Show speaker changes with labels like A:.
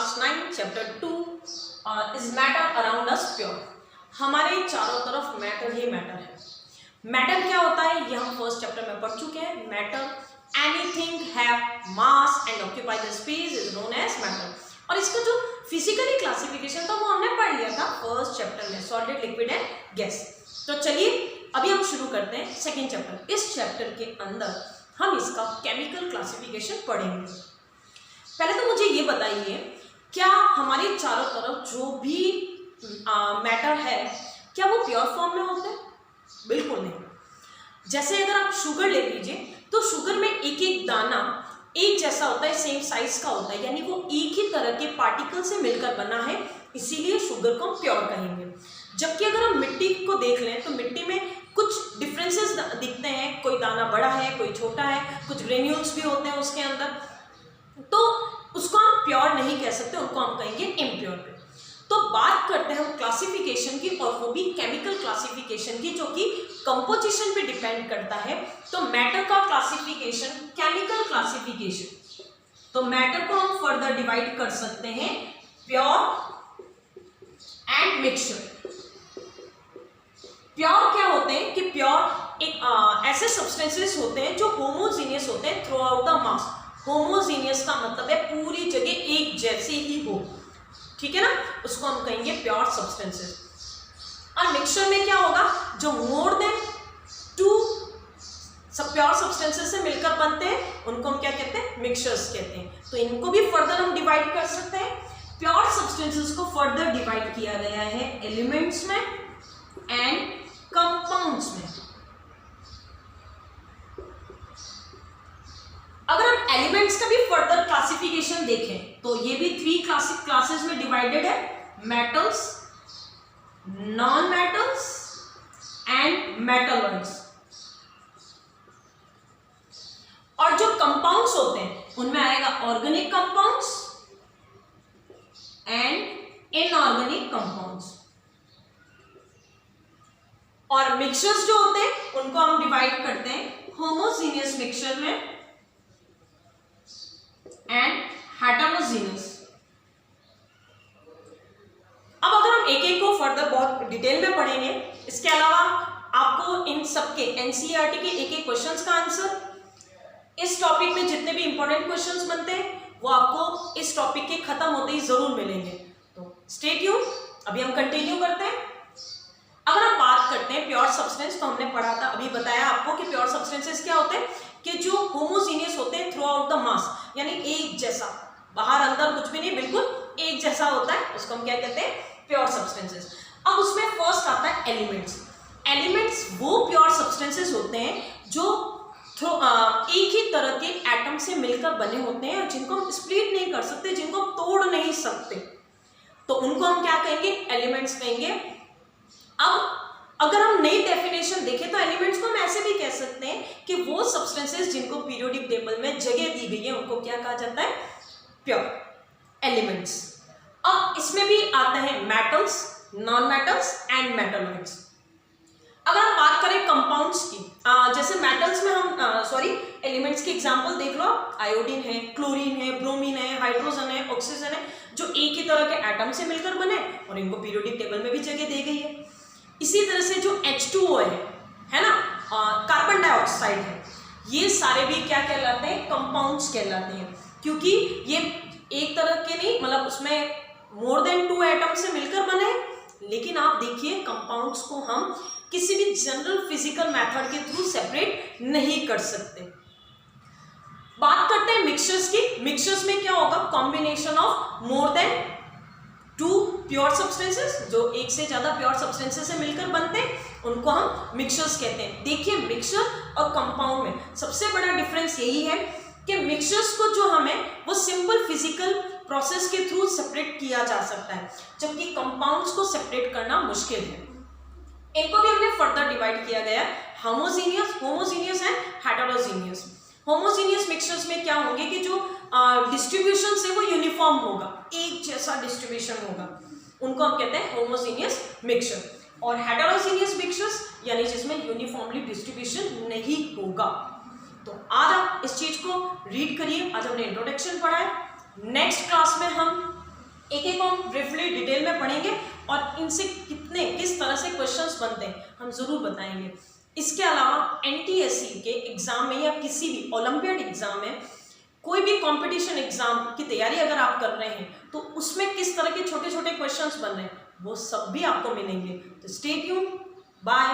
A: Class 9 chapter 2 is matter around us pure. हमारे चारों तरफ मैटर ही मैटर है। मैटर क्या होता है ये हम फर्स्ट चैप्टर में पढ़ चुके हैं। Matter anything have mass and occupy the space is known as matter. और इसका जो फिजिकली क्लासिफिकेशन था वो हमने पढ़ लिया था फर्स्ट चैप्टर में, सॉलिड लिक्विड एंड गैस। तो चलिए अभी हम शुरू करते हैं सेकेंड चैप्टर। इस चैप्टर के अंदर हम इसका केमिकल क्लासिफिकेशन पढ़ेंगे। पहले तो मुझे ये बताइए, क्या हमारे चारों तरफ जो भी मैटर है क्या वो प्योर फॉर्म में होते हैं? बिल्कुल नहीं। जैसे अगर आप शुगर ले लीजिए तो शुगर में एक एक दाना एक जैसा होता है, सेम साइज का होता है, यानी वो एक ही तरह के पार्टिकल से मिलकर बना है, इसीलिए शुगर को हम प्योर कहेंगे। जबकि अगर हम मिट्टी को देख लें तो मिट्टी में कुछ डिफरेंसेस दिखते हैं, कोई दाना बड़ा है कोई छोटा है, कुछ ग्रेन्यूल्स भी होते हैं उसके अंदर, तो उसको हम प्योर नहीं कह सकते, उनको हम कहेंगे इम्प्योर पे। तो बात करते हैं हम क्लासिफिकेशन की, और वो भी केमिकल क्लासिफिकेशन की, जो कि कंपोजिशन पे डिपेंड करता है। तो मैटर का क्लासिफिकेशन, केमिकल क्लासिफिकेशन, तो मैटर को हम फर्दर डिवाइड कर सकते हैं प्योर एंड मिक्सचर। प्योर क्या होते हैं कि प्योर एक ऐसे सब्सटेंसेस होते हैं जो होमोजीनियस होते हैं through out the mass. Homogeneous का मतलब है पूरी जगह एक जैसे ही हो, ठीक है ना, उसको हम कहेंगे प्योर सब्सटेंसेस। और मिक्सचर में क्या होगा, जो मोर देन 2 सब प्योर सब्सटेंसेस से मिलकर बनते हैं उनको हम क्या कहते हैं, मिक्सचर्स कहते हैं। तो इनको भी फर्दर हम डिवाइड कर सकते हैं। प्योर सब्सटेंसेस को फर्दर डिवाइड किया गया है एलिमेंट्स में एंड कंपाउंड्स में। अगर हम एलिमेंट्स का भी फर्दर क्लासिफिकेशन देखें तो ये भी 3 क्लासेस में डिवाइडेड है, metals, non metals and metalloids. और जो कंपाउंड्स होते हैं उनमें आएगा organic compounds and inorganic compounds. और मिक्सचर्स जो होते हैं उनको हम डिवाइड करते हैं होमोजीनियस मिक्सचर में एंड हेटेरोजीनियस। अब अगर हम एक एक को फर्दर बहुत डिटेल में पढ़ेंगे, इसके अलावा आपको इन सबके एनसीईआरटी के एक एक क्वेश्चंस का आंसर, इस टॉपिक में जितने भी इंपॉर्टेंट क्वेश्चंस बनते हैं वो आपको इस टॉपिक के खत्म होते ही जरूर मिलेंगे। तो स्टे ट्यून, अभी हम कंटिन्यू करते हैं। अगर हम बात करते हैं प्योर सब्सटेंस, तो हमने पढ़ा था, अभी बताया आपको कि प्योर सब्सटेंसेस क्या होते हैं कि जो होमोजीनियस होते हैं थ्रू आउट द मास, यानी एक जैसा, बाहर अंदर कुछ भी नहीं, बिल्कुल एक जैसा होता है, उसको हम क्या कहते हैं, प्योर सब्सटेंसेस। अब उसमें फर्स्ट आता है एलिमेंट्स। एलिमेंट्स वो प्योर सब्सटेंसेस होते हैं जो एक ही तरह के एटम से मिलकर बने होते हैं, जिनको हम स्प्लिट नहीं कर सकते, जिनको हम तोड़ नहीं सकते, तो उनको हम क्या कहेंगे, एलिमेंट्स कहेंगे। अब अगर हम नई डेफिनेशन देखें तो एलिमेंट्स को हम ऐसे भी कह सकते हैं कि वो सब्सटेंसेस जिनको पीरियोडिक टेबल में जगह दी गई है उनको क्या कहा जाता है, प्योर एलिमेंट्स। अब इसमें भी आता है metals, non metals and metalloids. अगर हम बात करें कंपाउंड्स की, जैसे मेटल्स में हम एलिमेंट्स की एग्जांपल देख लो, आयोडीन है, क्लोरीन है, ब्रोमीन है, हाइड्रोजन है, ऑक्सीजन है, जो एक ही तरह के एटम से मिलकर बने और इनको पीरियोडिक टेबल में भी जगह दी गई है। इसी तरह से जो H2O है ना, कार्बन डाइऑक्साइड है, ये सारे भी क्या कहलाते हैं, कंपाउंड्स कहलाते हैं, क्योंकि ये एक तरह के नहीं, मतलब उसमें मोर देन 2 एटम से मिलकर बने। लेकिन आप देखिए कंपाउंड्स को हम किसी भी जनरल फिजिकल मेथड के थ्रू सेपरेट नहीं कर सकते। बात करते हैं मिक्सचर्स की। मिक्सचर्स में क्या होगा, combination of more than 2 pure substances, जो एक से ज्यादा प्योर सब्सटेंसेस से मिलकर बनते हैं, उनको हम मिक्सचर्स कहते हैं। देखिए मिक्सचर और कंपाउंड में सबसे बड़ा डिफरेंस यही है कि मिक्सचर्स को जो हमें वो सिंपल फिजिकल प्रोसेस के थ्रू सेपरेट किया जा सकता है, जबकि कंपाउंड्स को सेपरेट करना मुश्किल है। इनको भी हमने फर्दर डिवाइड किया गया, homogeneous and heterogeneous. Homogeneous mixtures में क्या होंगे कि जो डिस्ट्रीब्यूशन से वो यूनिफॉर्म होगा, एक जैसा डिस्ट्रीब्यूशन होगा, उनको हम कहते हैं होमोजीनियस मिक्सचर। और हेटेरोजीनियस मिक्सचर्स यानी जिसमें यूनिफॉर्मली डिस्ट्रीब्यूशन नहीं होगा। तो आज आप इस चीज को रीड करिए। आज हमने इंट्रोडक्शन पढ़ा है, नेक्स्ट क्लास में हम एक एक को हम ब्रीफली डिटेल में पढ़ेंगे और इनसे किस तरह से क्वेश्चंस बनते हैं हम जरूर बताएंगे। इसके अलावा एनटीएससी के एग्जाम में या किसी भी ओलंपियाड एग्जाम में, कोई भी कंपटीशन एग्जाम की तैयारी अगर आप कर रहे हैं तो उसमें किस तरह के छोटे छोटे क्वेश्चंस बन रहे हैं वो सब भी आपको मिलेंगे। तो स्टे ट्यून्ड, बाय।